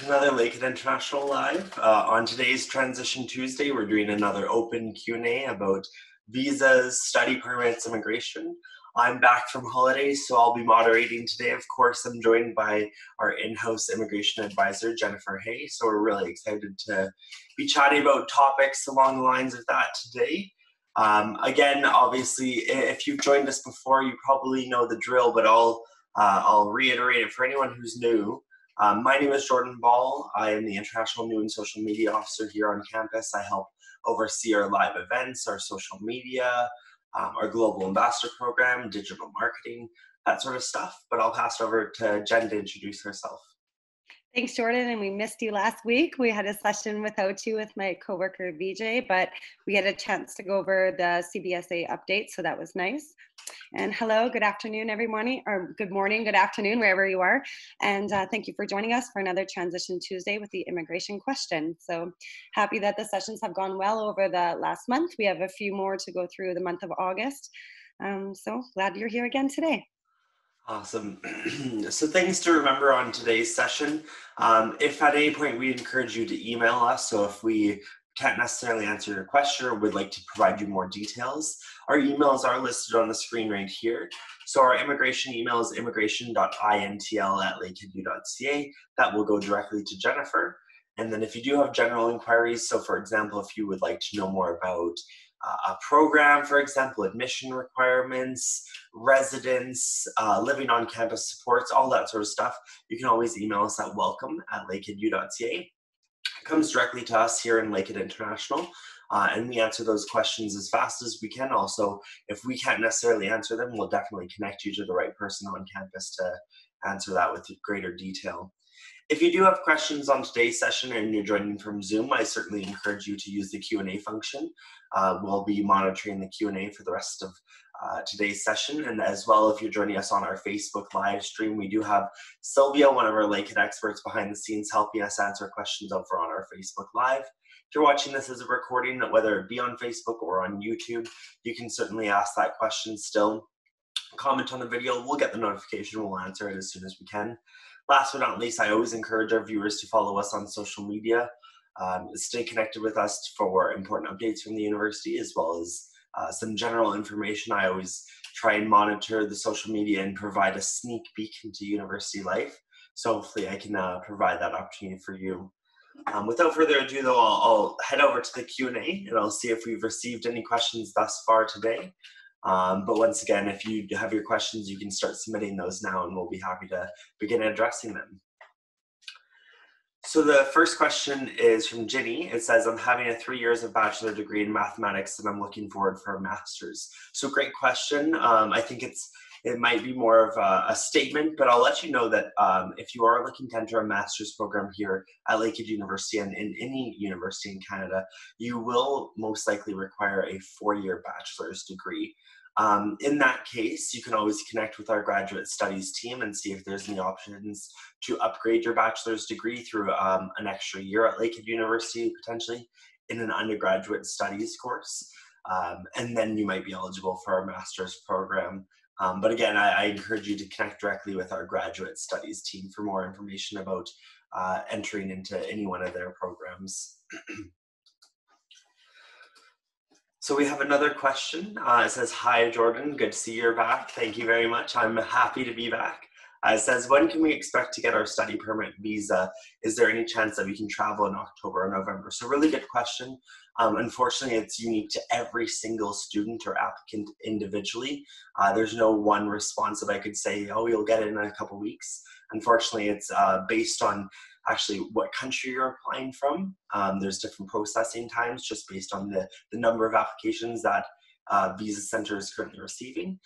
to another Lakehead International Live. On today's Transition Tuesday, we're doing another open Q&A about visas, study permits, immigration. I'm back from holidays, so I'll be moderating today. Of course, I'm joined by our in-house immigration advisor, Jennifer Hay, so we're really excited to be chatting about topics along the lines of that today. Again, obviously, if you've joined us before, you probably know the drill, but I'll reiterate it for anyone who's new. My name is Jordan Ball. I am the International New and Social Media Officer here on campus. I help oversee our live events, our social media, our Global Ambassador Program, digital marketing, that sort of stuff. But I'll pass it over to Jen to introduce herself. Thanks, Jordan, and we missed you last week. We had a session without you with my coworker, VJ, but we had a chance to go over the CBSA update, so that was nice. And hello, good afternoon, everyone, or good morning, good afternoon, wherever you are. And thank you for joining us for another Transition Tuesday with the immigration question. So happy that the sessions have gone well over the last month. We have a few more to go through the month of August. So glad you're here again today. Awesome. So things to remember on today's session. If at any point we encourage you to email us, so if we can't necessarily answer your question or would like to provide you more details, our emails are listed on the screen right here. So our immigration email is immigration.intl@lakeheadu.ca. That will go directly to Jennifer. And then if you do have general inquiries, so for example, if you would like to know more about a program, for example, admission requirements, residence, living on campus supports, all that sort of stuff, you can always email us at welcome@lakeheadu.ca. It comes directly to us here in Lakehead International, and we answer those questions as fast as we can. Also, if we can't necessarily answer them, we'll definitely connect you to the right person on campus to answer that with greater detail. If you do have questions on today's session and you're joining from Zoom, I certainly encourage you to use the Q&A function. We'll be monitoring the Q&A for the rest of today's session. And as well, if you're joining us on our Facebook live stream, we do have Sylvia, one of our Lakehead experts behind the scenes, helping us answer questions over on our Facebook Live. If you're watching this as a recording, whether it be on Facebook or on YouTube, you can certainly ask that question still. Comment on the video, we'll get the notification, we'll answer it as soon as we can. Last but not least, I always encourage our viewers to follow us on social media. Stay connected with us for important updates from the university, as well as some general information. I always try and monitor the social media and provide a sneak peek into university life. So hopefully I can provide that opportunity for you. Without further ado, though, I'll head over to the Q&A and I'll see if we've received any questions thus far today. But once again, if you have your questions, you can start submitting those now and we'll be happy to begin addressing them. So the first question is from Ginny. It says, I'm having a 3 years of bachelor degree in mathematics and I'm looking forward for a master's. So great question. I think it might be more of a statement, but I'll let you know that if you are looking to enter a master's program here at Lakehead University and in any university in Canada, you will most likely require a 4-year bachelor's degree. In that case, you can always connect with our graduate studies team and see if there's any options to upgrade your bachelor's degree through an extra year at Lakehead University, potentially in an undergraduate studies course. And then you might be eligible for our master's program. But again, I encourage you to connect directly with our graduate studies team for more information about entering into any one of their programs. So we have another question. It says, hi, Jordan. Good to see you're back. Thank you very much. I'm happy to be back. It says, when can we expect to get our study permit visa? Is there any chance that we can travel in October or November? So really good question. Unfortunately, it's unique to every single student or applicant individually. There's no one response that I could say, oh, you'll get it in a couple weeks. Unfortunately, it's based on actually what country you're applying from. There's different processing times just based on the number of applications that Visa Center is currently receiving.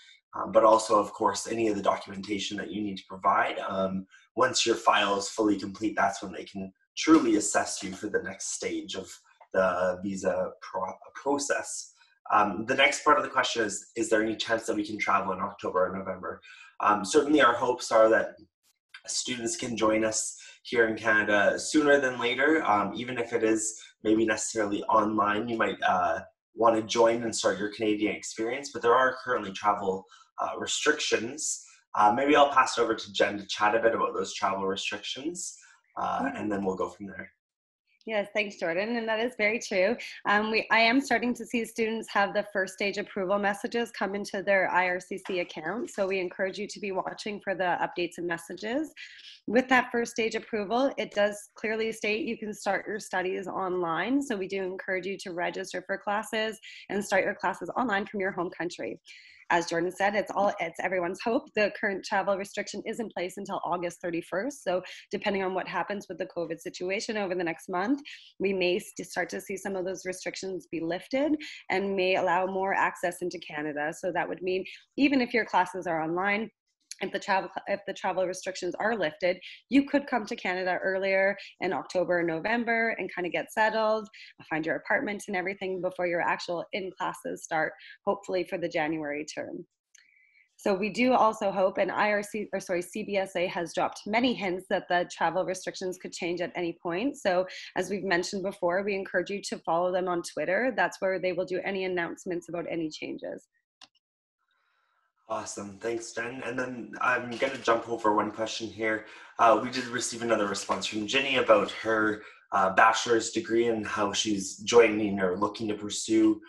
But also, of course, any of the documentation that you need to provide. Once your file is fully complete, that's when they can truly assess you for the next stage of the visa process. The next part of the question is there any chance that we can travel in October or November? Certainly our hopes are that students can join us here in Canada sooner than later, even if it is maybe necessarily online. You might want to join and start your Canadian experience, but there are currently travel restrictions. Maybe I'll pass it over to Jen to chat a bit about those travel restrictions. and then we'll go from there. Yes, thanks, Jordan. And that is very true. I am starting to see students have the first stage approval messages come into their IRCC account. So we encourage you to be watching for the updates and messages. With that first stage approval, it does clearly state you can start your studies online. So we do encourage you to register for classes and start your classes online from your home country. As Jordan said, it's everyone's hope. The current travel restriction is in place until August 31st. So depending on what happens with the COVID situation over the next month, we may start to see some of those restrictions be lifted and may allow more access into Canada. So that would mean even if your classes are online, if the travel restrictions are lifted, you could come to Canada earlier in October and November and kind of get settled, find your apartment and everything before your actual in-classes start, hopefully for the January term. So we do also hope, and CBSA has dropped many hints that the travel restrictions could change at any point. So as we've mentioned before, we encourage you to follow them on Twitter. That's where they will do any announcements about any changes. Awesome, thanks, Jen. And then I'm going to jump over one question here. We did receive another response from Ginny about her bachelor's degree and how she's joining or looking to pursue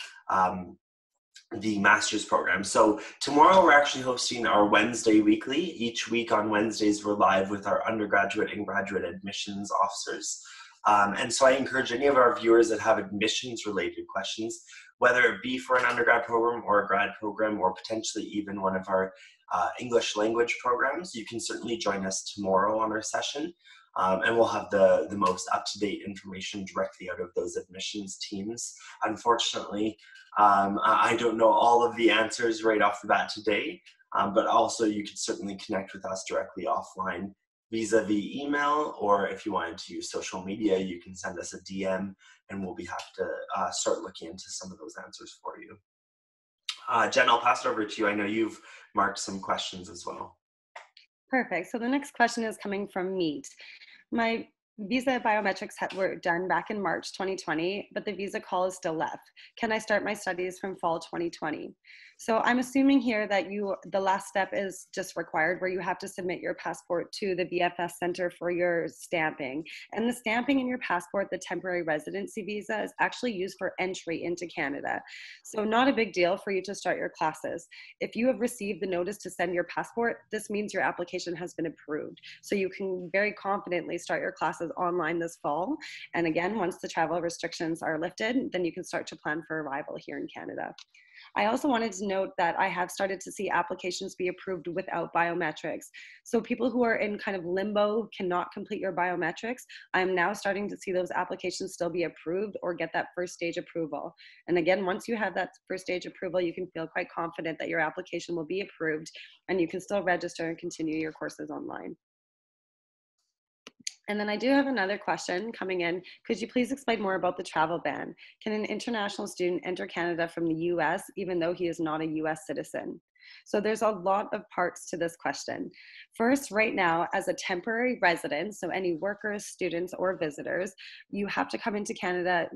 the master's program. So tomorrow we're actually hosting our Wednesday weekly. Each week on Wednesdays we're live with our undergraduate and graduate admissions officers. And so I encourage any of our viewers that have admissions related questions, whether it be for an undergrad program or a grad program or potentially even one of our English language programs, you can certainly join us tomorrow on our session. And we'll have the most up-to-date information directly out of those admissions teams. Unfortunately, I don't know all of the answers right off the bat today, but also you can certainly connect with us directly offline vis-a-vis email, or if you wanted to use social media, you can send us a DM and we'll be happy to start looking into some of those answers for you. Jen, I'll pass it over to you. I know you've marked some questions as well. Perfect. So the next question is coming from Meet. My visa biometrics were done back in March 2020, but the visa call is still left. Can I start my studies from fall 2020? So I'm assuming here that the last step is just required, where you have to submit your passport to the VFS Center for your stamping. And the stamping in your passport, the temporary residency visa, is actually used for entry into Canada. So not a big deal for you to start your classes. If you have received the notice to send your passport, this means your application has been approved. So you can very confidently start your classes online this fall. And again, once the travel restrictions are lifted, then you can start to plan for arrival here in Canada. I also wanted to note that I have started to see applications be approved without biometrics. So people who are in kind of limbo, cannot complete your biometrics, I'm now starting to see those applications still be approved or get that first stage approval. And again, once you have that first stage approval, you can feel quite confident that your application will be approved and you can still register and continue your courses online. And then I do have another question coming in. Could you please explain more about the travel ban? Can an international student enter Canada from the US even though he is not a US citizen? So there's a lot of parts to this question. First, right now, as a temporary resident, so any workers, students, or visitors, you have to come into Canada.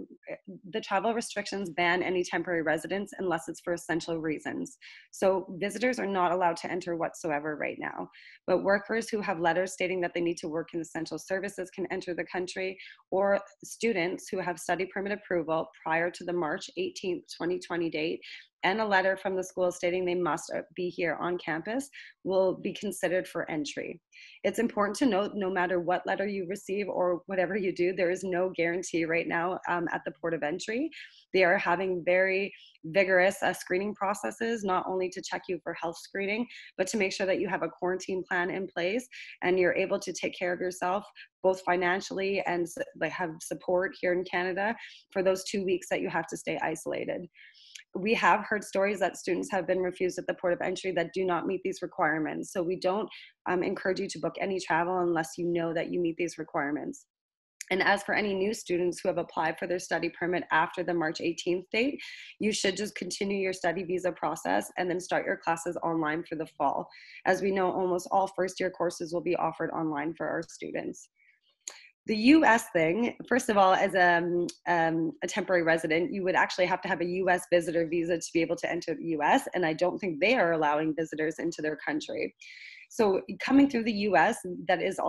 The travel restrictions ban any temporary residents unless it's for essential reasons. So visitors are not allowed to enter whatsoever right now. But workers who have letters stating that they need to work in essential services can enter the country, or students who have study permit approval prior to the March 18th, 2020 date, and a letter from the school stating they must be here on campus will be considered for entry. It's important to note, no matter what letter you receive or whatever you do, there is no guarantee right now at the port of entry. They are having very vigorous screening processes, not only to check you for health screening, but to make sure that you have a quarantine plan in place and you're able to take care of yourself, both financially and have support here in Canada for those 2 weeks that you have to stay isolated. We have heard stories that students have been refused at the port of entry that do not meet these requirements. So we don't encourage you to book any travel unless you know that you meet these requirements. And as for any new students who have applied for their study permit after the March 18th date, you should just continue your study visa process and then start your classes online for the fall. As we know, almost all first-year courses will be offered online for our students. The US thing, first of all, as a temporary resident, you would actually have to have a US visitor visa to be able to enter the US, and I don't think they are allowing visitors into their country. So coming through the US, that is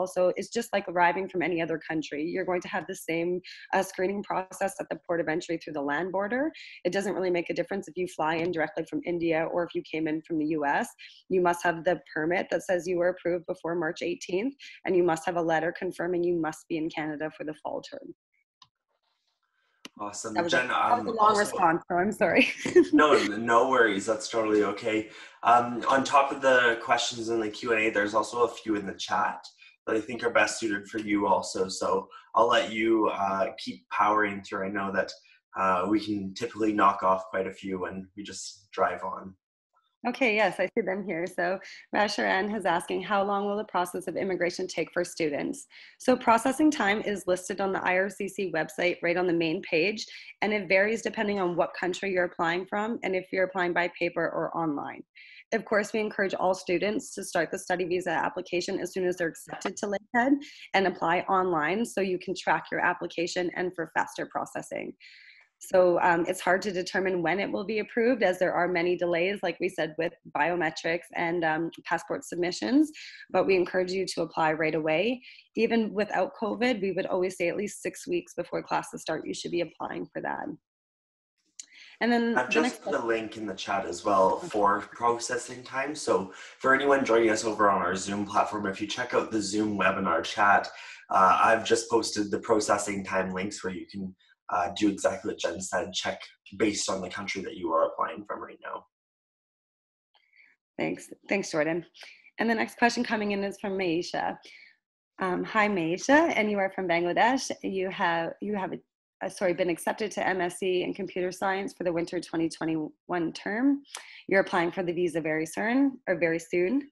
just like arriving from any other country. You're going to have the same screening process at the port of entry through the land border. It doesn't really make a difference if you fly in directly from India or if you came in from the US. You must have the permit that says you were approved before March 18th, and you must have a letter confirming you must be in Canada for the fall term. Awesome. That was Jen, a long response, so I'm sorry. no worries. That's totally okay. On top of the questions in the Q&A, there's also a few in the chat that I think are best suited for you also. So I'll let you keep powering through. I know that we can typically knock off quite a few when we just drive on. Okay, yes, I see them here. So Rasharan is asking, how long will the process of immigration take for students? So processing time is listed on the IRCC website right on the main page, and it varies depending on what country you're applying from and if you're applying by paper or online. Of course, we encourage all students to start the study visa application as soon as they're accepted to Lakehead and apply online so you can track your application and for faster processing. So it's hard to determine when it will be approved, as there are many delays, like we said, with biometrics and passport submissions, but we encourage you to apply right away. Even without COVID, we would always say at least 6 weeks before classes start, you should be applying for that. And then I've just put a link in the chat as well for processing time. So for anyone joining us over on our Zoom platform, if you check out the Zoom webinar chat, I've just posted the processing time links where you can do exactly what Jen said, check based on the country that you are applying from right now. Thanks, Jordan. And the next question coming in is from Maisha. Hi, Maisha, and you are from Bangladesh. You have been accepted to MSc in Computer Science for the winter 2021 term. You're applying for the visa very soon.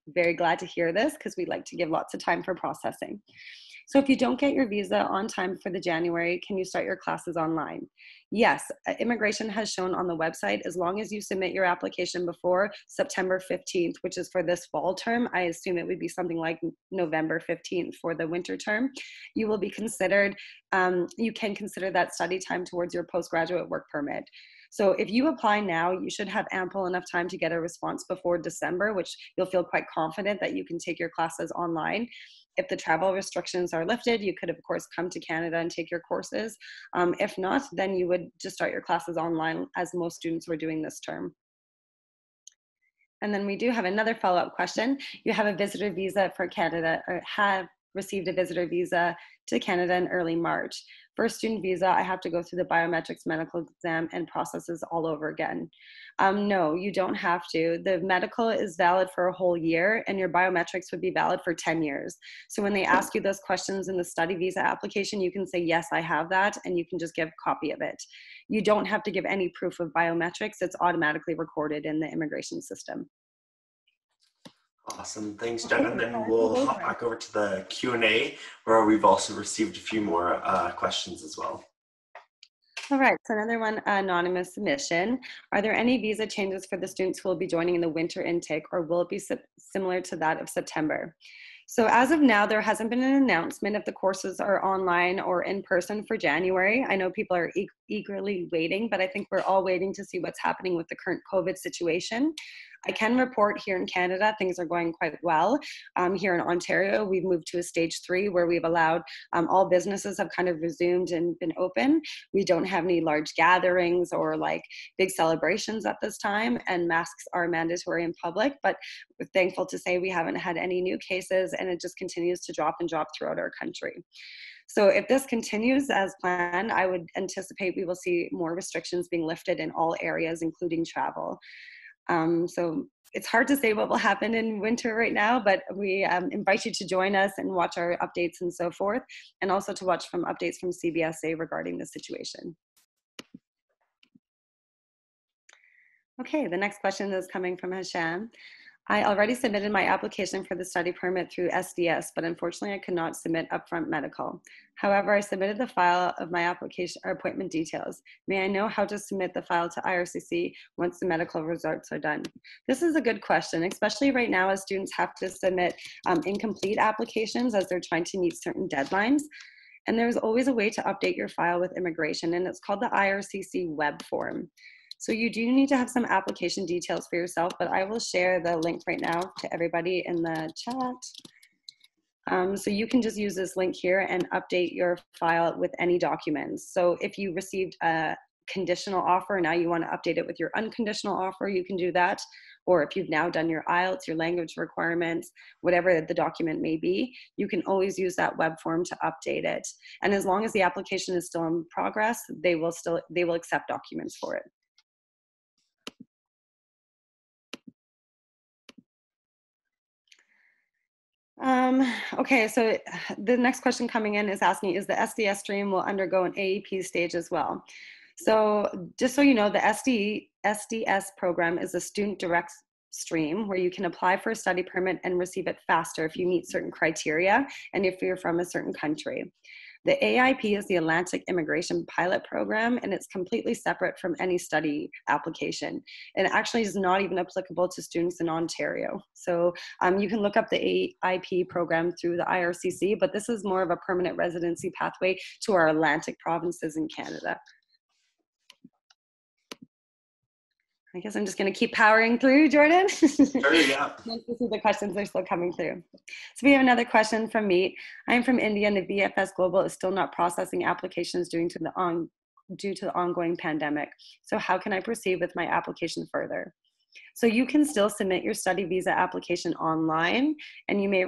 Very glad to hear this because we'd like to give lots of time for processing. So if you don't get your visa on time for the January, can you start your classes online? Yes, immigration has shown on the website, as long as you submit your application before September 15th, which is for this fall term, I assume it would be something like November 15th for the winter term, you will be considered, you can consider that study time towards your postgraduate work permit. So if you apply now, you should have ample enough time to get a response before December, which you'll feel quite confident that you can take your classes online. If the travel restrictions are lifted, you could, of course, come to Canada and take your courses. If not, then you would just start your classes online, as most students were doing this term. And then we do have another follow-up question. You have a visitor visa for Canada, or have received a visitor visa to Canada in early March. For a student visa, I have to go through the biometrics medical exam and processes all over again. No, you don't have to. The medical is valid for a whole year, and your biometrics would be valid for 10 years. So when they ask you those questions in the study visa application, you can say, yes, I have that, and you can just give a copy of it. You don't have to give any proof of biometrics. It's automatically recorded in the immigration system. Awesome, thanks, Jen. And then we'll hop back over to the Q&A, where we've also received a few more questions as well. All right, so another one, anonymous submission. Are there any visa changes for the students who will be joining in the winter intake, or will it be similar to that of September? So as of now, there hasn't been an announcement if the courses are online or in person for January. I know people are eagerly waiting, but I think we're all waiting to see what's happening with the current COVID situation. I can report here in Canada, things are going quite well. Here in Ontario, we've moved to a stage 3 where we've allowed all businesses have kind of resumed and been open. We don't have any large gatherings or like big celebrations at this time, and masks are mandatory in public, but we're thankful to say we haven't had any new cases, and it just continues to drop and drop throughout our country. So if this continues as planned, I would anticipate we will see more restrictions being lifted in all areas, including travel. So it's hard to say what will happen in winter right now, but we invite you to join us and watch our updates and so forth, and also to watch from updates from CBSA regarding the situation. Okay, the next question is coming from Hasham. I already submitted my application for the study permit through SDS, but unfortunately I could not submit upfront medical. However, I submitted the file of my application or appointment details. May I know how to submit the file to IRCC once the medical results are done? This is a good question, especially right now as students have to submit incomplete applications as they're trying to meet certain deadlines. And there's always a way to update your file with immigration, and it's called the IRCC web form. So you do need to have some application details for yourself, but I will share the link right now to everybody in the chat. So you can just use this link here and update your file with any documents. So if you received a conditional offer, now you want to update it with your unconditional offer, you can do that. Or if you've now done your IELTS, your language requirements, whatever the document may be, you can always use that web form to update it. And as long as the application is still in progress, they will accept documents for it. Okay, so the next question coming in is asking, is the SDS stream will undergo an AEP stage as well? So just so you know, the SDS program is a student direct stream where you can apply for a study permit and receive it faster if you meet certain criteria and if you're from a certain country. The AIP is the Atlantic Immigration Pilot Program, and it's completely separate from any study application. And it actually is not even applicable to students in Ontario. So you can look up the AIP program through the IRCC, but this is more of a permanent residency pathway to our Atlantic provinces in Canada. I guess I'm just going to keep powering through, Jordan. Sure, yeah. Nice to see the questions are still coming through. So we have another question from Meet. I'm from India, and the VFS Global is still not processing applications due to the ongoing pandemic. So how can I proceed with my application further? So you can still submit your study visa application online, and you may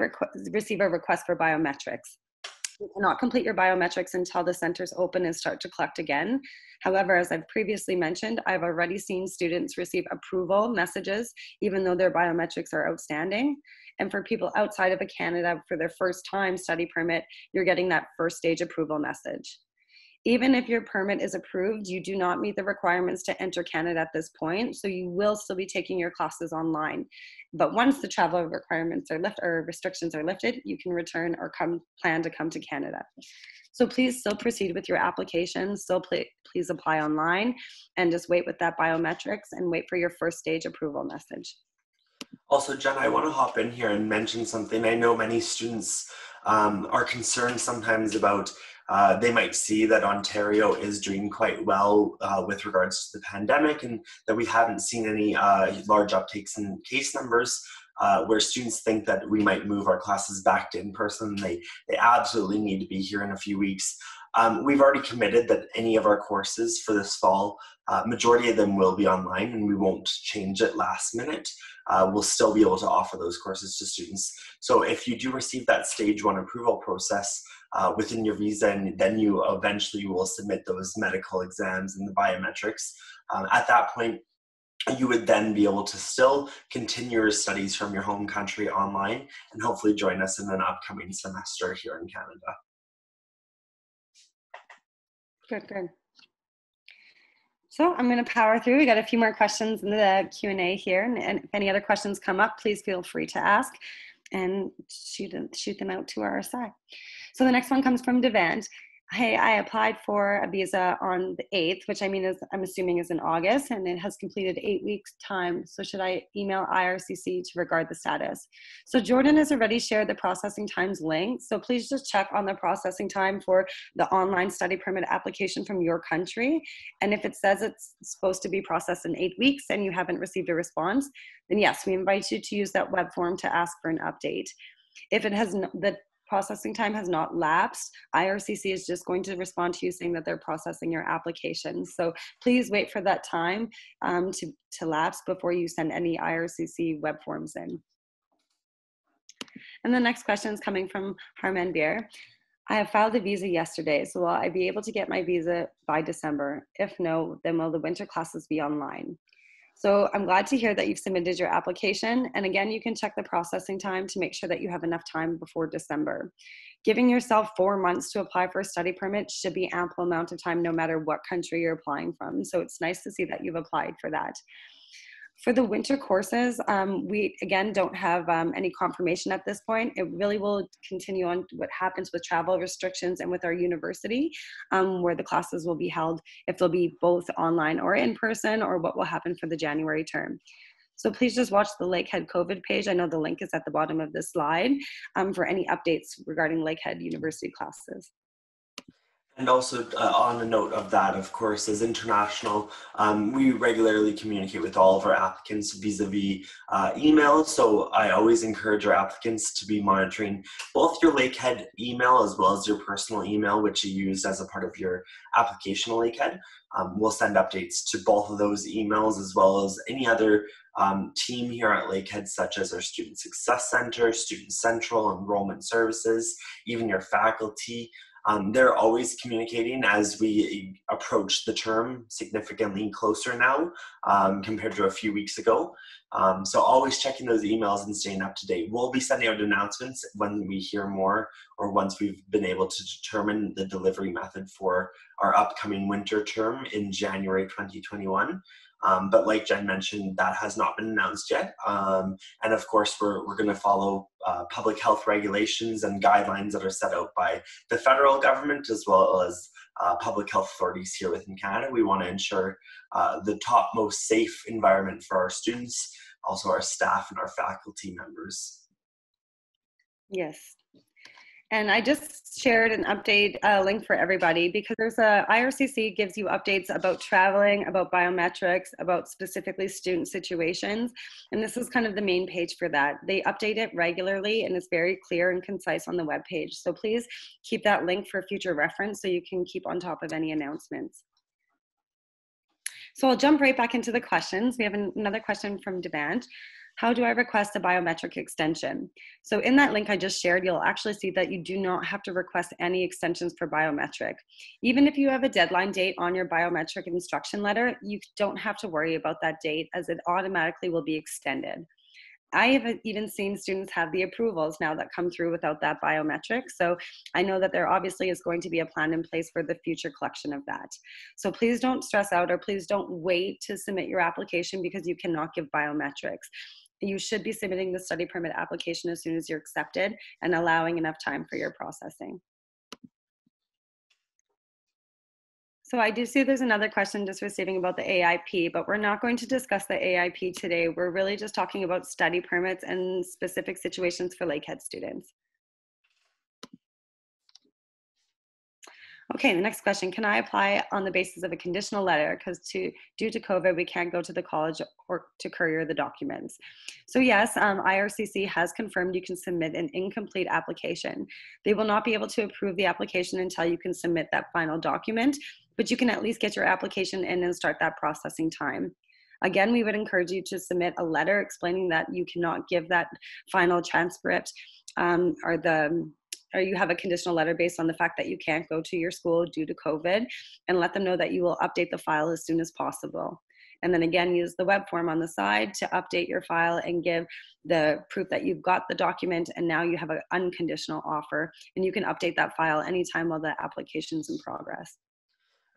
receive a request for biometrics. You cannot complete your biometrics until the centers open and start to collect again. However, as I've previously mentioned, I've already seen students receive approval messages, even though their biometrics are outstanding. And for people outside of Canada for their first time study permit, you're getting that first stage approval message. Even if your permit is approved, you do not meet the requirements to enter Canada at this point, so you will still be taking your classes online. But once the travel requirements are lifted or restrictions are lifted, you can return or plan to come to Canada. So please still proceed with your application, please apply online, and just wait with that biometrics and wait for your first stage approval message. Also, Jen, I want to hop in here and mention something. I know many students are concerned sometimes about they might see that Ontario is doing quite well with regards to the pandemic, and that we haven't seen any large uptakes in case numbers, where students think that we might move our classes back to in-person. They absolutely need to be here in a few weeks. We've already committed that any of our courses for this fall, majority of them will be online, and we won't change it last minute. We'll still be able to offer those courses to students. So if you do receive that stage 1 approval process within your visa, and then you eventually will submit those medical exams and the biometrics, at that point, you would then be able to still continue your studies from your home country online and hopefully join us in an upcoming semester here in Canada. Good. So I'm going to power through. We got a few more questions in the Q&A here, and if any other questions come up, please feel free to ask and shoot them out to RSI. So the next one comes from Devant. Hey, I applied for a visa on the 8th, which I'm assuming is in August, and it has completed 8 weeks time. So should I email IRCC to regard the status? So Jordan has already shared the processing times link. So please just check on the processing time for the online study permit application from your country. And if it says it's supposed to be processed in 8 weeks and you haven't received a response, then yes, we invite you to use that web form to ask for an update. If it has the processing time has not lapsed, IRCC is just going to respond to you saying that they're processing your application. So please wait for that time to lapse before you send any IRCC web forms in. And the next question is coming from Harman Beer. I have filed a visa yesterday, so will I be able to get my visa by December? If no, then will the winter classes be online? So I'm glad to hear that you've submitted your application. And again, you can check the processing time to make sure that you have enough time before December. Giving yourself 4 months to apply for a study permit should be ample amount of time no matter what country you're applying from. So it's nice to see that you've applied for that. For the winter courses, we again don't have any confirmation at this point. It really will continue on what happens with travel restrictions and with our university, where the classes will be held, if they'll be both online or in person, or what will happen for the January term. So please just watch the Lakehead COVID page. I know the link is at the bottom of this slide for any updates regarding Lakehead University classes. And also on a note of that, of course, as international, we regularly communicate with all of our applicants vis-a-vis email. So I always encourage our applicants to be monitoring both your Lakehead email as well as your personal email, which you use as a part of your application to Lakehead. We'll send updates to both of those emails as well as any other team here at Lakehead, such as our Student Success Center, Student Central, Enrollment Services, even your faculty. They're always communicating as we approach the term significantly closer now compared to a few weeks ago. So always checking those emails and staying up to date. We'll be sending out announcements when we hear more or once we've been able to determine the delivery method for our upcoming winter term in January 2021. But like Jen mentioned, that has not been announced yet. And of course, we're going to follow public health regulations and guidelines that are set out by the federal government as well as public health authorities here within Canada. We want to ensure the top most safe environment for our students, also our staff and our faculty members. Yes. And I just shared an update link for everybody because there's IRCC gives you updates about traveling, about biometrics, about specifically student situations. And this is kind of the main page for that. They update it regularly and it's very clear and concise on the webpage. So please keep that link for future reference so you can keep on top of any announcements. So I'll jump right back into the questions. We have another question from Devant. How do I request a biometric extension? So in that link I just shared, you'll actually see that you do not have to request any extensions for biometric. Even if you have a deadline date on your biometric instruction letter, you don't have to worry about that date as it automatically will be extended. I have even seen students have the approvals now that come through without that biometric. So I know that there obviously is going to be a plan in place for the future collection of that. So please don't stress out or please don't wait to submit your application because you cannot give biometrics. You should be submitting the study permit application as soon as you're accepted and allowing enough time for your processing. So I do see there's another question just receiving about the AIP, but we're not going to discuss the AIP today. We're really just talking about study permits and specific situations for Lakehead students. Okay, the next question, can I apply on the basis of a conditional letter? Because due to COVID, we can't go to the college or to courier the documents. So yes, IRCC has confirmed you can submit an incomplete application. They will not be able to approve the application until you can submit that final document, but you can at least get your application in and start that processing time. Again, we would encourage you to submit a letter explaining that you cannot give that final transcript or you have a conditional letter based on the fact that you can't go to your school due to COVID, and let them know that you will update the file as soon as possible. And then again, use the web form on the side to update your file and give the proof that you've got the document and now you have an unconditional offer, and you can update that file anytime while the application's in progress.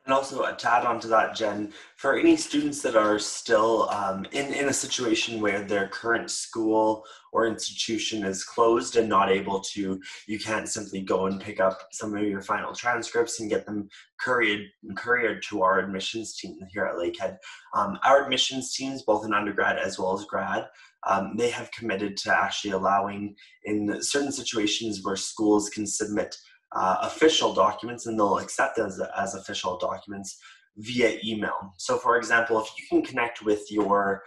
And also to add on to that, Jen, for any students that are still in a situation where their current school or institution is closed and not able to, you can't simply go and pick up some of your final transcripts and get them couriered to our admissions team here at Lakehead. Our admissions teams, both in undergrad as well as grad, they have committed to actually allowing in certain situations where schools can submit official documents, and they'll accept as official documents via email. So for example, if you can connect with your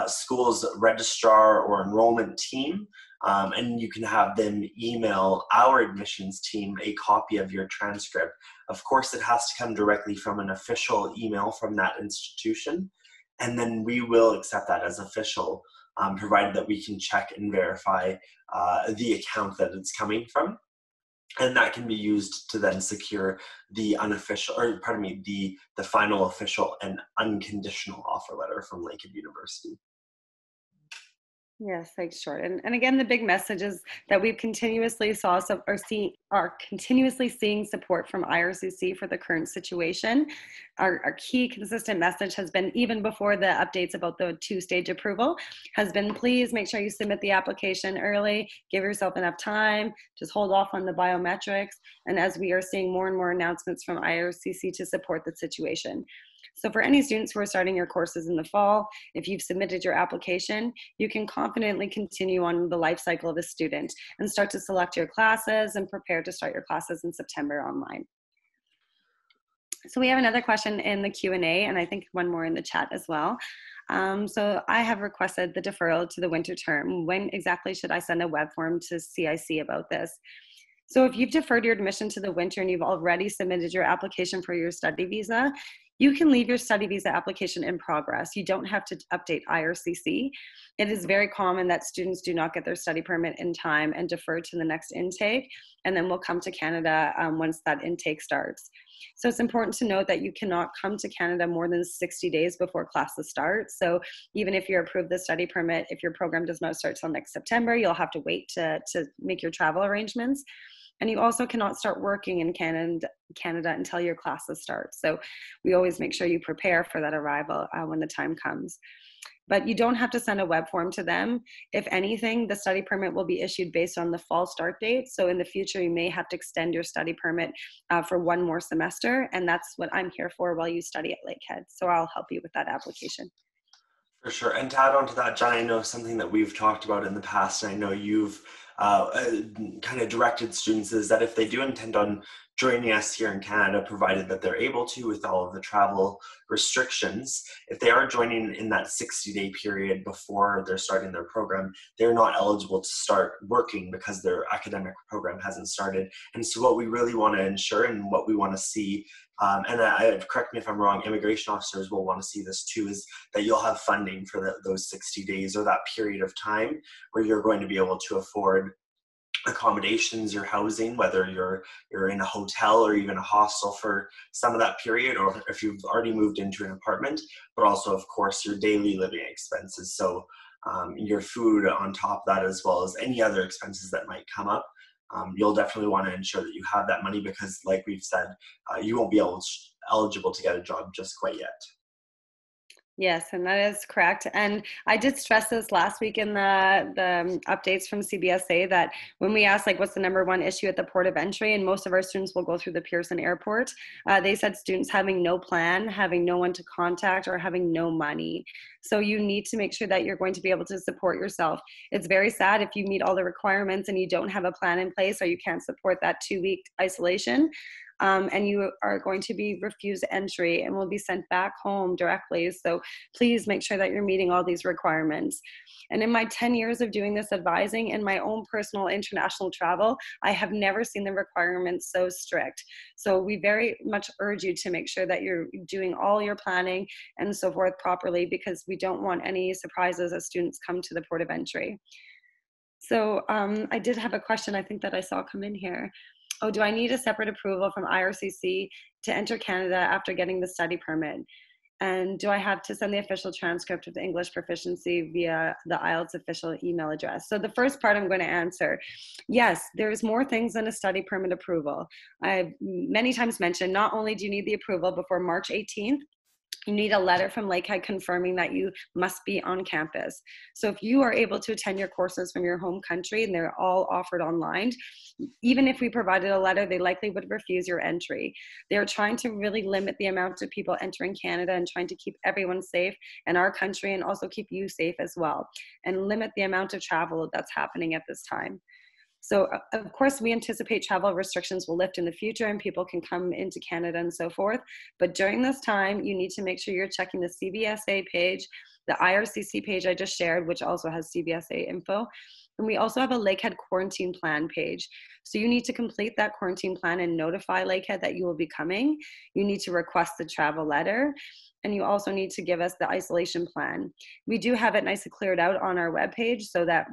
school's registrar or enrollment team, and you can have them email our admissions team a copy of your transcript. Of course, it has to come directly from an official email from that institution, and then we will accept that as official, provided that we can check and verify the account that it's coming from. And that can be used to then secure the the final official and unconditional offer letter from Lakehead University. Yes, thanks, Jordan. And again, the big message is that we've continuously are continuously seeing support from IRCC for the current situation. Our key consistent message has been, even before the updates about the two-stage approval, has been please make sure you submit the application early, give yourself enough time, just hold off on the biometrics. And as we are seeing more and more announcements from IRCC to support the situation. So for any students who are starting your courses in the fall, if you've submitted your application, you can confidently continue on the life cycle of a student and start to select your classes and prepare to start your classes in September online. So we have another question in the Q&A, and I think one more in the chat as well. So I have requested the deferral to the winter term. When exactly should I send a web form to CIC about this? So if you've deferred your admission to the winter and you've already submitted your application for your study visa, you can leave your study visa application in progress. You don't have to update IRCC. It is very common that students do not get their study permit in time and defer to the next intake, and then we'll come to Canada once that intake starts. So it's important to note that you cannot come to Canada more than 60 days before classes start. So even if you're approved the study permit, if your program does not start till next September, you'll have to wait to make your travel arrangements. And you also cannot start working in Canada until your classes start. So we always make sure you prepare for that arrival when the time comes. But you don't have to send a web form to them. If anything, the study permit will be issued based on the fall start date. So in the future, you may have to extend your study permit for one more semester. And that's what I'm here for while you study at Lakehead. So I'll help you with that application. For sure. And to add on to that, John, I know something that we've talked about in the past, and I know you've kind of directed students, is that if they do intend on joining us here in Canada, provided that they're able to with all of the travel restrictions, if they are joining in that 60-day period before they're starting their program, they're not eligible to start working because their academic program hasn't started. And so what we really want to ensure and what we want to see, correct me if I'm wrong, immigration officers will want to see this too, is that you'll have funding for those 60 days or that period of time where you're going to be able to afford accommodations, your housing, whether you're in a hotel or even a hostel for some of that period, or if you've already moved into an apartment, but also of course your daily living expenses. So your food on top of that, as well as any other expenses that might come up. You'll definitely want to ensure that you have that money, because like we've said, you won't be eligible to get a job just quite yet. Yes, and that is correct. And I did stress this last week in the updates from CBSA, that when we asked, like, what's the number one issue at the port of entry, and most of our students will go through the Pearson Airport, they said students having no plan, having no one to contact, or having no money. So you need to make sure that you're going to be able to support yourself. It's very sad if you meet all the requirements and you don't have a plan in place, or you can't support that 2-week isolation. And you are going to be refused entry and will be sent back home directly. So please make sure that you're meeting all these requirements. And in my 10 years of doing this advising and my own personal international travel, I have never seen the requirements so strict. So we very much urge you to make sure that you're doing all your planning and so forth properly, because we don't want any surprises as students come to the port of entry. So I did have a question, I think, that I saw come in here. Oh, do I need a separate approval from IRCC to enter Canada after getting the study permit? And do I have to send the official transcript of the English proficiency via the IELTS official email address? So the first part I'm going to answer, yes, there's more things than a study permit approval. I've many times mentioned, not only do you need the approval before March 18th, you need a letter from Lakehead confirming that you must be on campus. So if you are able to attend your courses from your home country and they're all offered online, even if we provided a letter, they likely would refuse your entry. They're trying to really limit the amount of people entering Canada and trying to keep everyone safe in our country, and also keep you safe as well, and limit the amount of travel that's happening at this time. So of course, we anticipate travel restrictions will lift in the future and people can come into Canada and so forth. But during this time, you need to make sure you're checking the CBSA page, the IRCC page I just shared, which also has CBSA info. And we also have a Lakehead quarantine plan page. So you need to complete that quarantine plan and notify Lakehead that you will be coming. You need to request the travel letter. And you also need to give us the isolation plan. We do have it nicely cleared out on our webpage, so that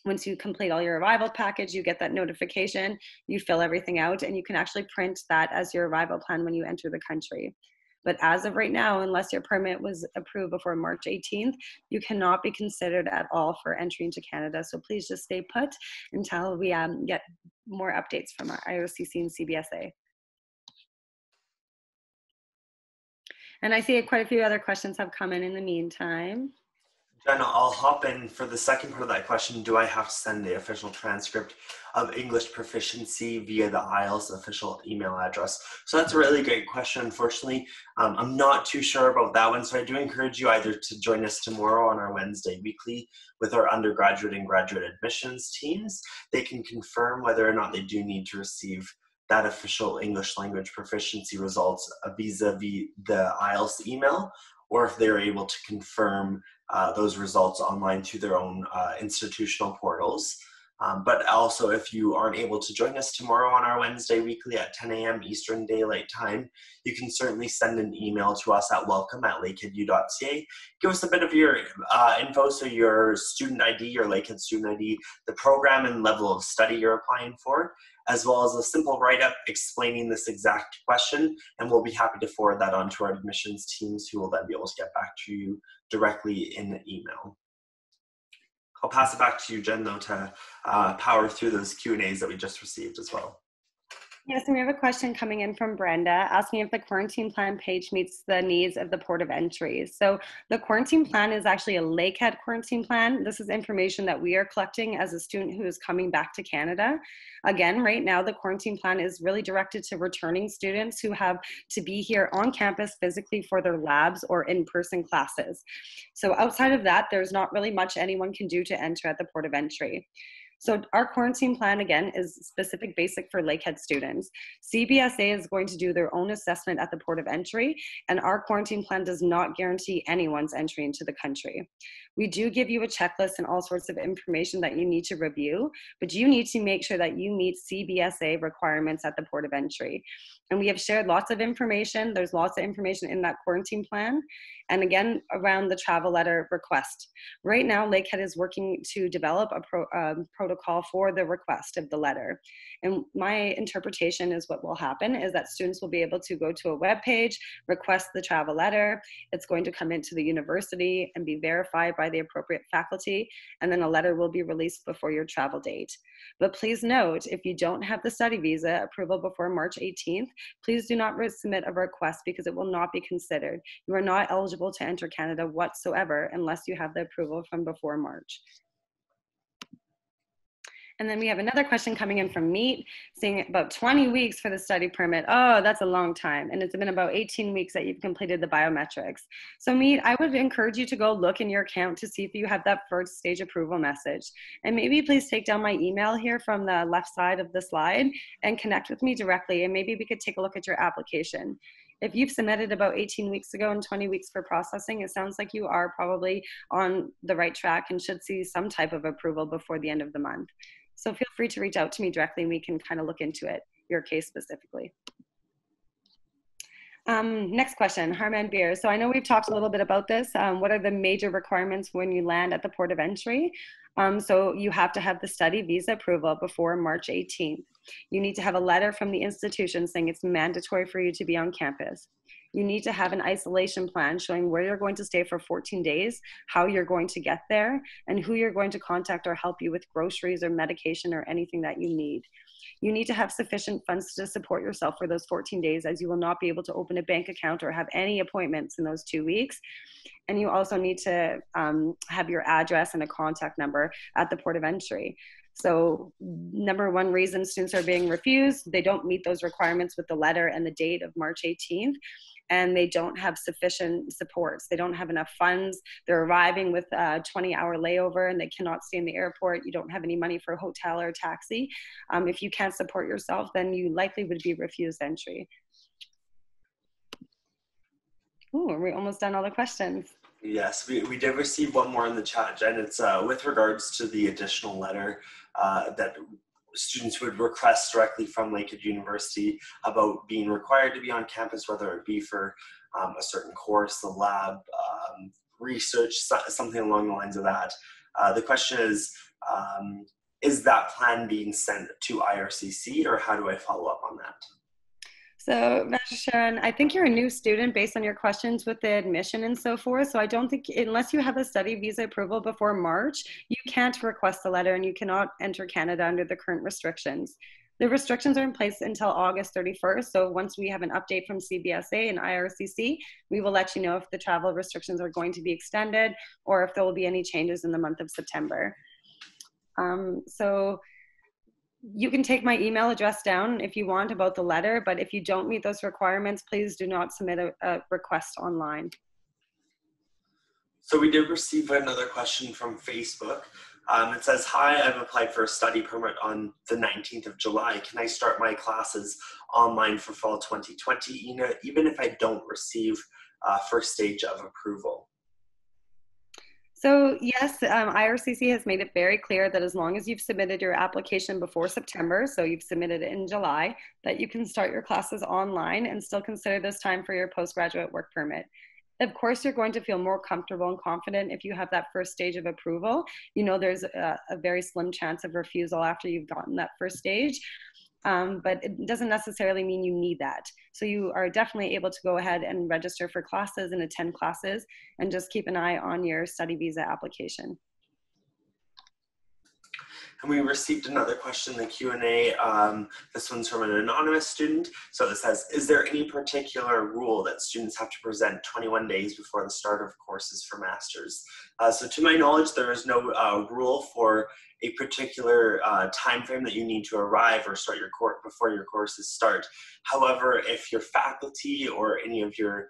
once you complete all your arrival package, you get that notification, you fill everything out, and you can actually print that as your arrival plan when you enter the country. But as of right now, unless your permit was approved before March 18th, you cannot be considered at all for entry into Canada. So please just stay put until we get more updates from our IRCC and CBSA. And I see quite a few other questions have come in the meantime. Jenna, I'll hop in for the second part of that question. Do I have to send the official transcript of English proficiency via the IELTS official email address? So that's a really great question. Unfortunately, I'm not too sure about that one. So I do encourage you either to join us tomorrow on our Wednesday weekly with our undergraduate and graduate admissions teams. They can confirm whether or not they do need to receive that official English language proficiency results vis-a-vis the IELTS email, or if they're able to confirm those results online through their own institutional portals. But also, if you aren't able to join us tomorrow on our Wednesday weekly at 10 a.m. Eastern Daylight Time, you can certainly send an email to us at welcome@lakeheadu.ca. Give us a bit of your info, so your student ID, your Lakehead student ID, the program and level of study you're applying for, as well as a simple write-up explaining this exact question, and we'll be happy to forward that on to our admissions teams, who will then be able to get back to you directly in the email. I'll pass it back to you, Jen, though, to power through those Q&As that we just received as well. Yes, and we have a question coming in from Brenda asking if the quarantine plan page meets the needs of the port of entry. So the quarantine plan is actually a Lakehead quarantine plan. This is information that we are collecting as a student who is coming back to Canada. Again, right now, the quarantine plan is really directed to returning students who have to be here on campus physically for their labs or in-person classes. So outside of that, there's not really much anyone can do to enter at the port of entry. So our quarantine plan, again, is specific basic for Lakehead students. CBSA is going to do their own assessment at the port of entry, and our quarantine plan does not guarantee anyone's entry into the country. We do give you a checklist and all sorts of information that you need to review, but you need to make sure that you meet CBSA requirements at the port of entry. And we have shared lots of information. There's lots of information in that quarantine plan. And again, around the travel letter request. Right now, Lakehead is working to develop a protocol for the request of the letter. And my interpretation is what will happen is that students will be able to go to a web page, request the travel letter. It's going to come into the university and be verified by the appropriate faculty. And then a letter will be released before your travel date. But please note, if you don't have the study visa approval before March 18th, please do not submit a request because it will not be considered. You are not eligible to enter Canada whatsoever unless you have the approval from before March. And then we have another question coming in from Meet saying about 20 weeks for the study permit. Oh, that's a long time. And it's been about 18 weeks that you've completed the biometrics. So Meet, I would encourage you to go look in your account to see if you have that first stage approval message. And maybe please take down my email here from the left side of the slide and connect with me directly. And maybe we could take a look at your application. If you've submitted about 18 weeks ago and 20 weeks for processing, it sounds like you are probably on the right track and should see some type of approval before the end of the month. So feel free to reach out to me directly and we can kind of look into it, your case specifically. Next question, Harman Beer. So I know we've talked a little bit about this. What are the major requirements when you land at the port of entry? So you have to have the study visa approval before March 18th. You need to have a letter from the institution saying it's mandatory for you to be on campus. You need to have an isolation plan showing where you're going to stay for 14 days, how you're going to get there, and who you're going to contact or help you with groceries or medication or anything that you need. You need to have sufficient funds to support yourself for those 14 days, as you will not be able to open a bank account or have any appointments in those 2 weeks. And you also need to have your address and a contact number at the port of entry. So number one reason students are being refused, they don't meet those requirements with the letter and the date of March 18th. And they don't have sufficient supports. They don't have enough funds. They're arriving with a 20-hour layover and they cannot stay in the airport. You don't have any money for a hotel or a taxi. If you can't support yourself, then you likely would be refused entry. Ooh, are we almost done all the questions? Yes, we did receive one more in the chat, Jen. It's with regards to the additional letter that students would request directly from Lakehead University about being required to be on campus, whether it be for a certain course, the lab, research, something along the lines of that. The question is that plan being sent to IRCC, or how do I follow up on that? So, Sharon, I think you're a new student based on your questions with the admission and so forth. So I don't think, unless you have a study visa approval before March, you can't request a letter and you cannot enter Canada under the current restrictions. The restrictions are in place until August 31st. So once we have an update from CBSA and IRCC, we will let you know if the travel restrictions are going to be extended or if there will be any changes in the month of September. So you can take my email address down if you want about the letter, but if you don't meet those requirements, please do not submit a request online. So we did receive another question from Facebook. It says, hi, I've applied for a study permit on the 19th of July. Can I start my classes online for fall 2020, even if I don't receive first stage of approval? So yes, IRCC has made it very clear that as long as you've submitted your application before September, so you've submitted it in July, that you can start your classes online and still consider this time for your postgraduate work permit. Of course, you're going to feel more comfortable and confident if you have that first stage of approval. You know, there's a very slim chance of refusal after you've gotten that first stage. But it doesn't necessarily mean you need that. So you are definitely able to go ahead and register for classes and attend classes, and just keep an eye on your study visa application. And we received another question in the Q&A. This one's from an anonymous student. So it says, is there any particular rule that students have to present 21 days before the start of courses for masters? So to my knowledge, there is no rule for a particular time frame that you need to arrive or start your course before your courses start. However, if your faculty or any of your,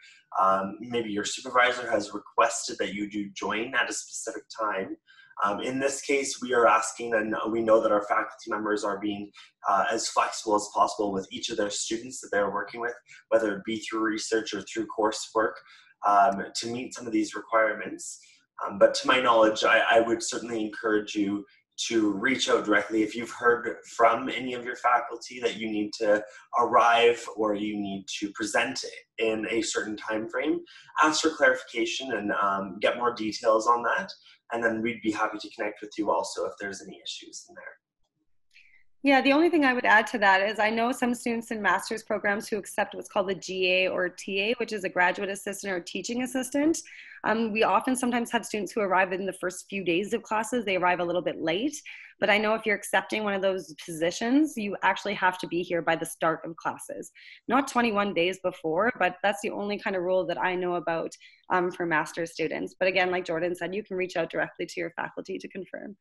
maybe your supervisor has requested that you do join at a specific time, in this case, we are asking, and we know that our faculty members are being as flexible as possible with each of their students that they're working with, whether it be through research or through coursework, to meet some of these requirements. But to my knowledge, I would certainly encourage you to reach out directly if you've heard from any of your faculty that you need to arrive or you need to present in a certain time frame. Ask for clarification and get more details on that. And then we'd be happy to connect with you also if there's any issues in there. Yeah, the only thing I would add to that is I know some students in master's programs who accept what's called the GA or TA, which is a graduate assistant or teaching assistant. We often sometimes have students who arrive in the first few days of classes. They arrive a little bit late, but I know if you're accepting one of those positions, you actually have to be here by the start of classes. Not 21 days before, but that's the only kind of rule that I know about for master's students. But again, like Jordan said, you can reach out directly to your faculty to confirm.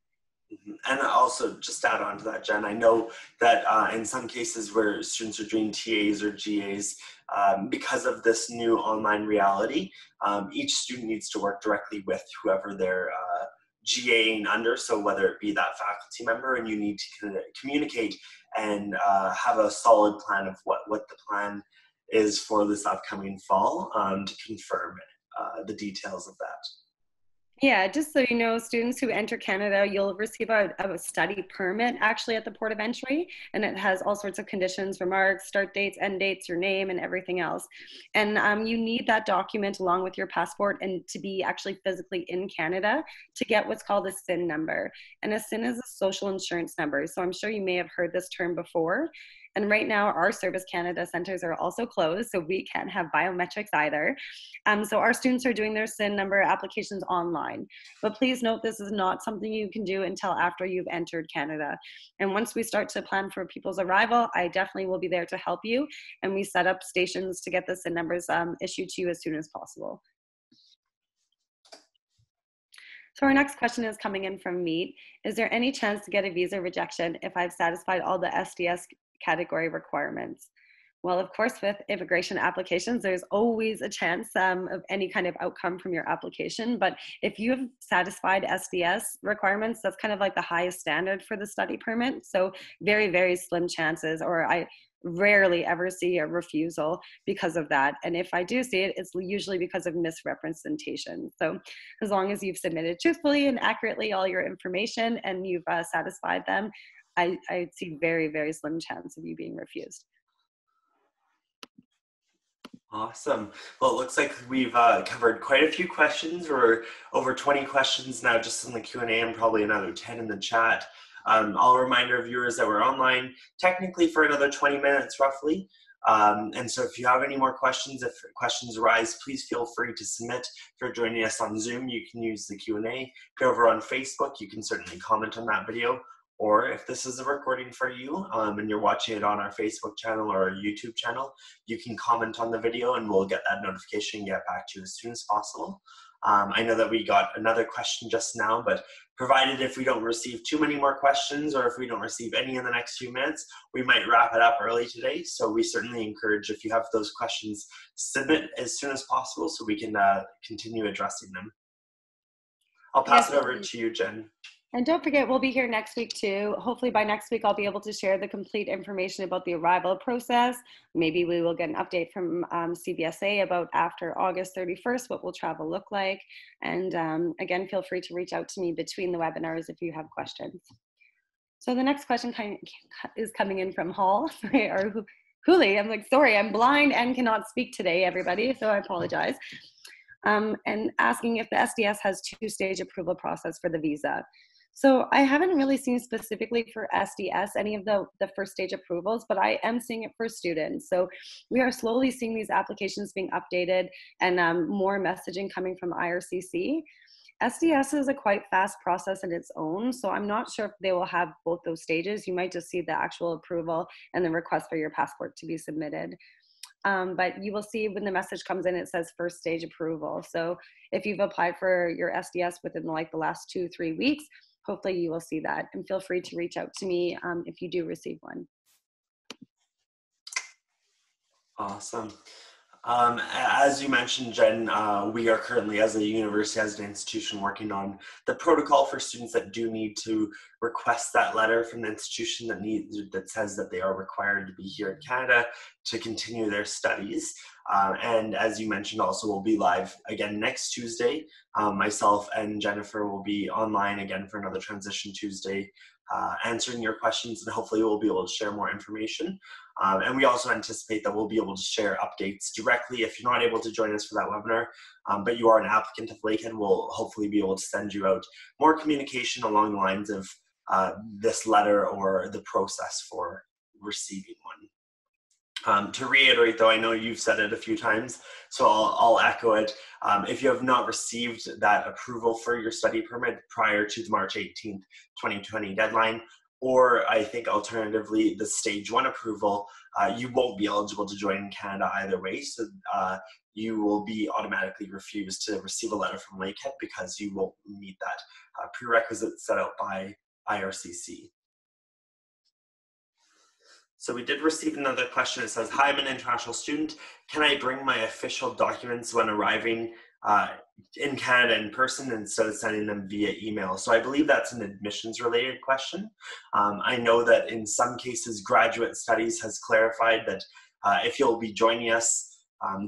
And also, just to add on to that, Jen, I know that in some cases where students are doing TAs or GAs, because of this new online reality, each student needs to work directly with whoever they're GAing under, so whether it be that faculty member, and you need to communicate and have a solid plan of what the plan is for this upcoming fall to confirm the details of that. Yeah, just so you know, students who enter Canada, you'll receive a study permit actually at the port of entry, and it has all sorts of conditions, remarks, start dates, end dates, your name, and everything else. And you need that document along with your passport and to be actually physically in Canada to get what's called a SIN number. And a SIN is a social insurance number. So I'm sure you may have heard this term before. And right now, our Service Canada centers are also closed, so we can't have biometrics either. So our students are doing their SIN number applications online. But please note, this is not something you can do until after you've entered Canada. And once we start to plan for people's arrival, I definitely will be there to help you. And we set up stations to get the SIN numbers issued to you as soon as possible. So our next question is coming in from Meet. Is there any chance to get a visa rejection if I've satisfied all the SDS category requirements? Well, of course, with immigration applications, there's always a chance of any kind of outcome from your application. But if you have satisfied SDS requirements, that's kind of like the highest standard for the study permit. So very, very slim chances, or I rarely ever see a refusal because of that. And if I do see it, it's usually because of misrepresentation. So as long as you've submitted truthfully and accurately all your information and you've satisfied them, I see very, very slim chance of you being refused. Awesome. Well, it looks like we've covered quite a few questions. We're over 20 questions now just in the Q&A and probably another 10 in the chat. I'll remind our viewers that we're online technically for another 20 minutes roughly. And so if you have any more questions, if questions arise, please feel free to submit. If you're joining us on Zoom, you can use the Q&A. If you're over on Facebook, you can certainly comment on that video. Or if this is a recording for you and you're watching it on our Facebook channel or our YouTube channel, you can comment on the video and we'll get that notification and get back to you as soon as possible. I know that we got another question just now, but provided if we don't receive too many more questions or if we don't receive any in the next few minutes, we might wrap it up early today. So we certainly encourage, if you have those questions, submit as soon as possible so we can continue addressing them. I'll pass it over to you, Jen. And don't forget, we'll be here next week too. Hopefully by next week, I'll be able to share the complete information about the arrival process. Maybe we will get an update from CBSA about after August 31st, what will travel look like. And again, feel free to reach out to me between the webinars if you have questions. So the next question is coming in from Hall, or Huli. I'm like, sorry, I'm blind and cannot speak today, everybody, so I apologize. And asking if the SDS has two-stage approval process for the visa. So I haven't really seen specifically for SDS any of the first stage approvals, but I am seeing it for students. So we are slowly seeing these applications being updated and more messaging coming from IRCC. SDS is a quite fast process in its own, so I'm not sure if they will have both those stages. You might just see the actual approval and the request for your passport to be submitted. But you will see when the message comes in, it says first stage approval. So if you've applied for your SDS within like the last 2-3 weeks, hopefully you will see that. And feel free to reach out to me if you do receive one. Awesome. As you mentioned, Jen, we are currently, as a university, as an institution, working on the protocol for students that do need to request that letter from the institution that says that they are required to be here in Canada to continue their studies. And as you mentioned, also we'll be live again next Tuesday. Myself and Jennifer will be online again for another Transition Tuesday, answering your questions, and hopefully we'll be able to share more information. And we also anticipate that we'll be able to share updates directly if you're not able to join us for that webinar, but you are an applicant of Lakehead. We'll hopefully be able to send you out more communication along the lines of this letter or the process for receiving one. To reiterate though, I know you've said it a few times, so I'll echo it. If you have not received that approval for your study permit prior to the March 18th, 2020 deadline, or I think alternatively the stage 1 approval, you won't be eligible to join in Canada either way. So you will be automatically refused to receive a letter from Lakehead because you won't meet that prerequisite set out by IRCC. So we did receive another question. It says, hi, I'm an international student. Can I bring my official documents when arriving in Canada in person instead of sending them via email? So I believe that's an admissions related question. I know that in some cases, Graduate Studies has clarified that if you'll be joining us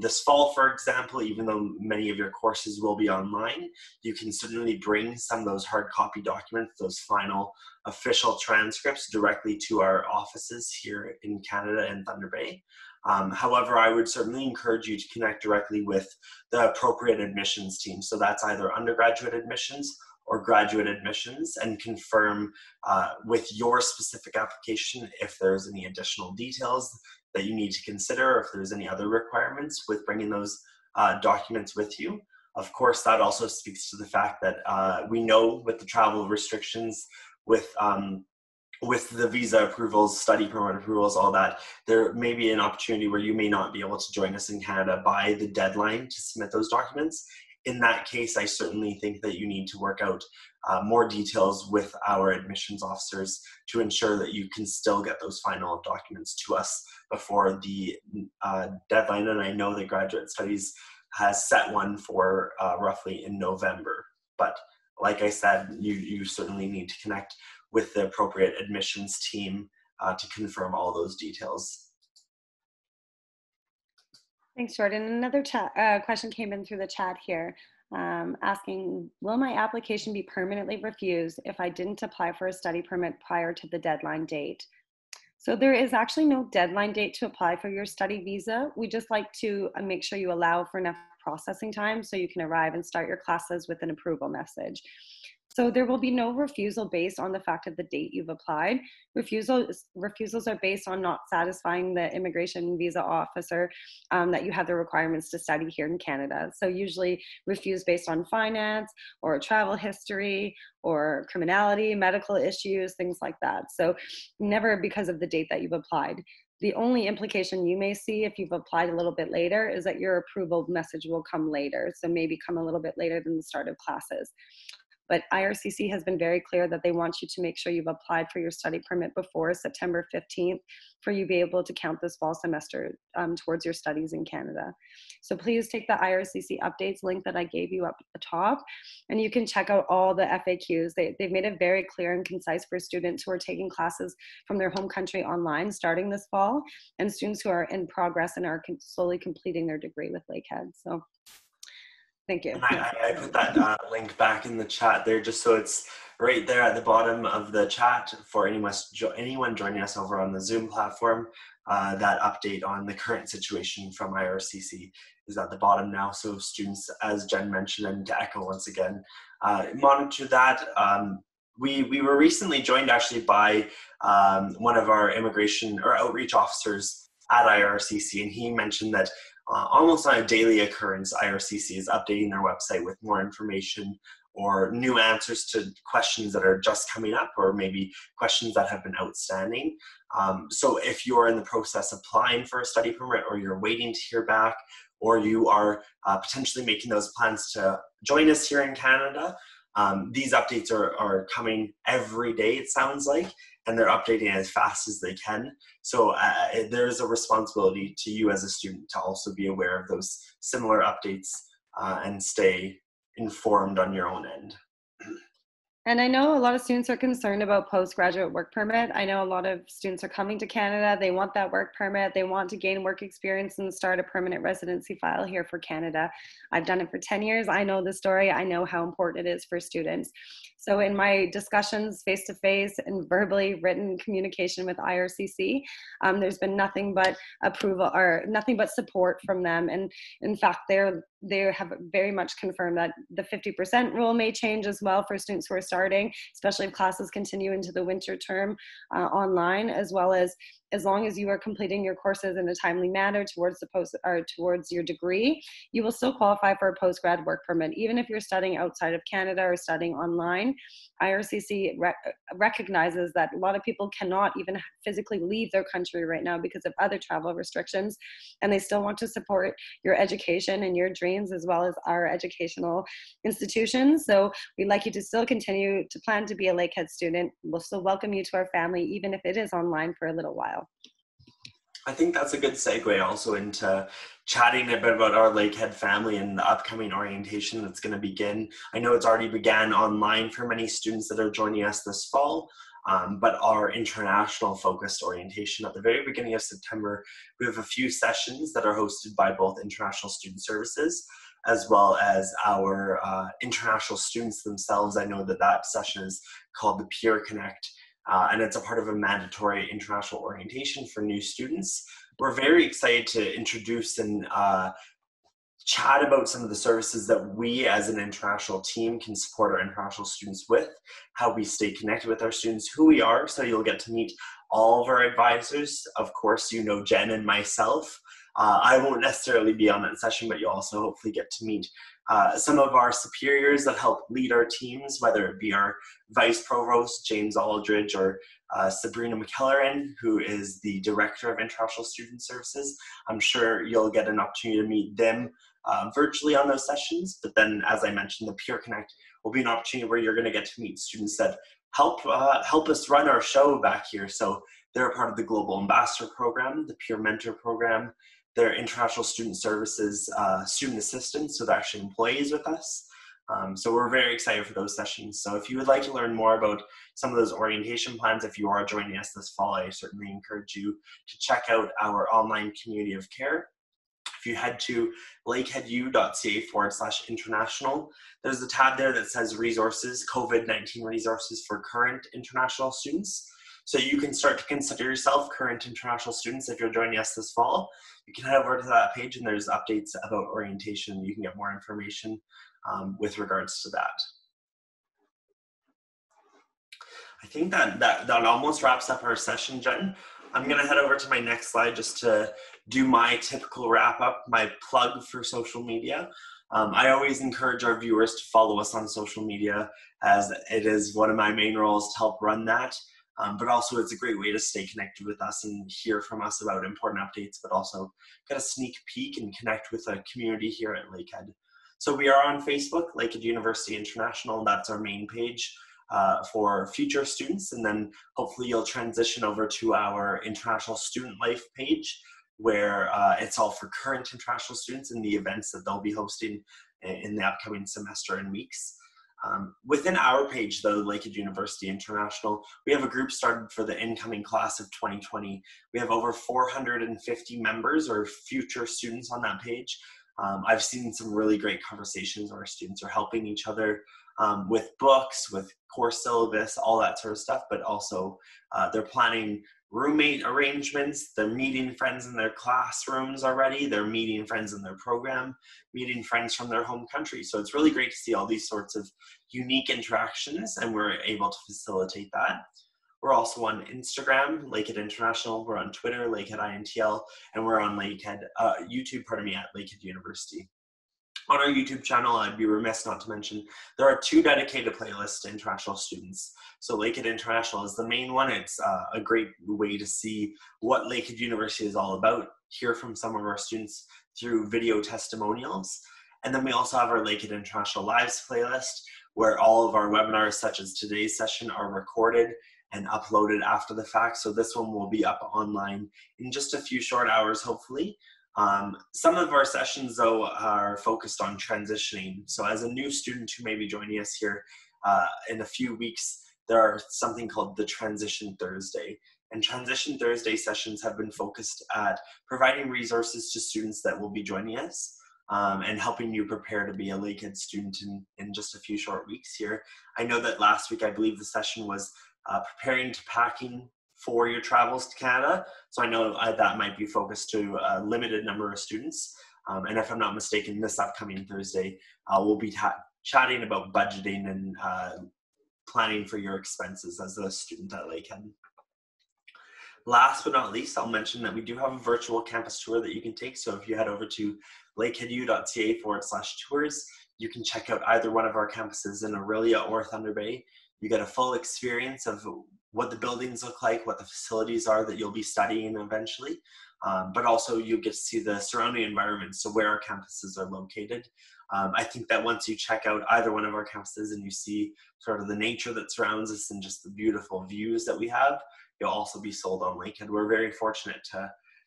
this fall, for example, even though many of your courses will be online, you can certainly bring some of those hard copy documents, those final official transcripts directly to our offices here in Canada and Thunder Bay. However, I would certainly encourage you to connect directly with the appropriate admissions team. So that's either undergraduate admissions or graduate admissions, and confirm with your specific application if there's any additional details that you need to consider, or if there's any other requirements with bringing those documents with you. Of course, that also speaks to the fact that we know with the travel restrictions, with the visa approvals, study permit approvals, all that, there may be an opportunity where you may not be able to join us in Canada by the deadline to submit those documents. In that case, I certainly think that you need to work out more details with our admissions officers to ensure that you can still get those final documents to us before the deadline. And I know that Graduate Studies has set one for roughly in November. But like I said, you certainly need to connect with the appropriate admissions team to confirm all those details. Thanks, Jordan. Another question came in through the chat here, asking, will my application be permanently refused if I didn't apply for a study permit prior to the deadline date? So there is actually no deadline date to apply for your study visa. We just like to make sure you allow for enough processing time so you can arrive and start your classes with an approval message. So there will be no refusal based on the fact of the date you've applied. Refusals are based on not satisfying the immigration visa officer that you have the requirements to study here in Canada. So usually refused based on finance or travel history or criminality, medical issues, things like that. So never because of the date that you've applied. The only implication you may see if you've applied a little bit later is that your approval message will come later. So maybe come a little bit later than the start of classes. but IRCC has been very clear that they want you to make sure you've applied for your study permit before September 15th for you to be able to count this fall semester towards your studies in Canada. So please take the IRCC updates link that I gave you up at the top, and you can check out all the FAQs. They've made it very clear and concise for students who are taking classes from their home country online starting this fall, and students who are in progress and are slowly completing their degree with Lakehead. So thank you. And I put that link back in the chat there just so it's right there at the bottom of the chat for anyone joining us over on the Zoom platform. That update on the current situation from IRCC is at the bottom now. So students, as Jen mentioned, and to echo once again, monitor that. We were recently joined actually by one of our immigration or outreach officers at IRCC, and he mentioned that almost on a daily occurrence, IRCC is updating their website with more information or new answers to questions that are just coming up, or maybe questions that have been outstanding. So if you're in the process of applying for a study permit, or you're waiting to hear back, or you are potentially making those plans to join us here in Canada, these updates are coming every day, it sounds like, and they're updating as fast as they can. So there's a responsibility to you as a student to also be aware of those similar updates and stay informed on your own end. And I know a lot of students are concerned about postgraduate work permit. I know a lot of students are coming to Canada. They want that work permit. They want to gain work experience and start a permanent residency file here for Canada. I've done it for 10 years. I know the story. I know how important it is for students. So in my discussions face-to-face and verbally written communication with IRCC, there's been nothing but approval or nothing but support from them. And in fact, they have very much confirmed that the 50% rule may change as well for students who are starting, especially if classes continue into the winter term online, as well as long as you are completing your courses in a timely manner towards towards your degree, you will still qualify for a postgrad work permit, even if you're studying outside of Canada or studying online. IRCC recognizes that a lot of people cannot even physically leave their country right now because of other travel restrictions, and they still want to support your education and your dreams as well as our educational institutions. So we'd like you to still continue to plan to be a Lakehead student. We'll still welcome you to our family, even if it is online for a little while. I think that's a good segue also into chatting a bit about our Lakehead family and the upcoming orientation that's going to begin. I know it's already began online for many students that are joining us this fall, but our international focused orientation at the very beginning of September, we have a few sessions that are hosted by both International Student Services as well as our international students themselves. I know that session is called the Peer Connect. And it's a part of a mandatory international orientation for new students. We're very excited to introduce and chat about some of the services that we as an international team can support our international students with, how we stay connected with our students, who we are, so you'll get to meet all of our advisors. Of course, you know Jen and myself. I won't necessarily be on that session, but you'll also hopefully get to meet some of our superiors that help lead our teams, whether it be our Vice Provost, James Aldridge, or Sabrina McKelleran, who is the Director of International Student Services. I'm sure you'll get an opportunity to meet them virtually on those sessions, but then, as I mentioned, the Peer Connect will be an opportunity where you're going to get to meet students that help us run our show back here. So they're a part of the Global Ambassador Program, the Peer Mentor Program. They're International Student Services student assistants, so they're actually employees with us. So we're very excited for those sessions. So if you would like to learn more about some of those orientation plans, if you are joining us this fall, I certainly encourage you to check out our online community of care. If you head to lakeheadu.ca/international, there's a tab there that says resources, COVID-19 resources for current international students. So you can start to consider yourself current international students if you're joining us this fall. You can head over to that page and there's updates about orientation. You can get more information with regards to that. I think that almost wraps up our session, Jen. I'm going to head over to my next slide just to do my typical wrap up, my plug for social media. I always encourage our viewers to follow us on social media, as it is one of my main roles to help run that. But also it's a great way to stay connected with us and hear from us about important updates, but also get a sneak peek and connect with a community here at Lakehead. So we are on Facebook, Lakehead University International. That's our main page for future students. And then hopefully you'll transition over to our International Student Life page, where it's all for current international students and the events that they'll be hosting in the upcoming semester and weeks. Within our page, though, Lakehead University International, we have a group started for the incoming class of 2020. We have over 450 members or future students on that page. I've seen some really great conversations where our students are helping each other with books, with course syllabus, all that sort of stuff, but also they're planning roommate arrangements, they're meeting friends in their classrooms already, they're meeting friends in their program, meeting friends from their home country. So it's really great to see all these sorts of unique interactions, and we're able to facilitate that. We're also on Instagram, Lakehead International. We're on Twitter, Lakehead INTL, and we're on YouTube, at Lakehead University. On our YouTube channel, I'd be remiss not to mention, there are 2 dedicated playlists to international students. So Lakehead International is the main one. It's a great way to see what Lakehead University is all about, hear from some of our students through video testimonials. And then we also have our Lakehead International Lives playlist, where all of our webinars, such as today's session, are recorded and uploaded after the fact. So this one will be up online in just a few short hours, hopefully. Some of our sessions, though, are focused on transitioning. So as a new student who may be joining us here in a few weeks, there are something called the Transition Thursday. And Transition Thursday sessions have been focused at providing resources to students that will be joining us and helping you prepare to be a Lakehead student in just a few short weeks here. I know that last week, I believe the session was preparing to packing for your travels to Canada. So I know that might be focused to a limited number of students. And if I'm not mistaken, this upcoming Thursday, we'll be chatting about budgeting and planning for your expenses as a student at Lakehead. Last but not least, I'll mention that we do have a virtual campus tour that you can take. So if you head over to lakeheadu.ca/tours, you can check out either one of our campuses in Orillia or Thunder Bay. You get a full experience of what the buildings look like, what the facilities are that you'll be studying eventually, but also you get to see the surrounding environment, so where our campuses are located. I think that once you check out either one of our campuses and you see sort of the nature that surrounds us and just the beautiful views that we have, you'll also be sold on Lakehead. We're very fortunate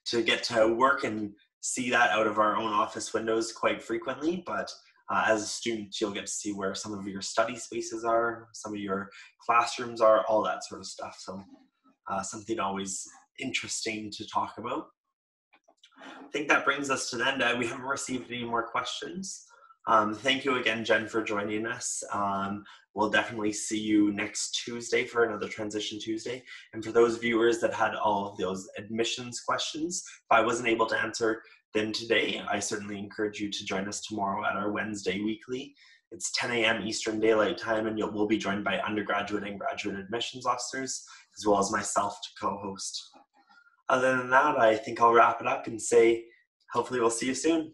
to get to work and see that out of our own office windows quite frequently, but as a student, you'll get to see where some of your study spaces are, some of your classrooms are, all that sort of stuff. So something always interesting to talk about. I think that brings us to the end. We haven't received any more questions. Thank you again, Jen, for joining us. We'll definitely see you next Tuesday for another Transition Tuesday. And for those viewers that had all of those admissions questions, if I wasn't able to answer them today, I certainly encourage you to join us tomorrow at our Wednesday weekly. It's 10 a.m. Eastern Daylight Time, and we'll be joined by undergraduate and graduate admissions officers, as well as myself to co-host. Other than that, I think I'll wrap it up and say, hopefully we'll see you soon.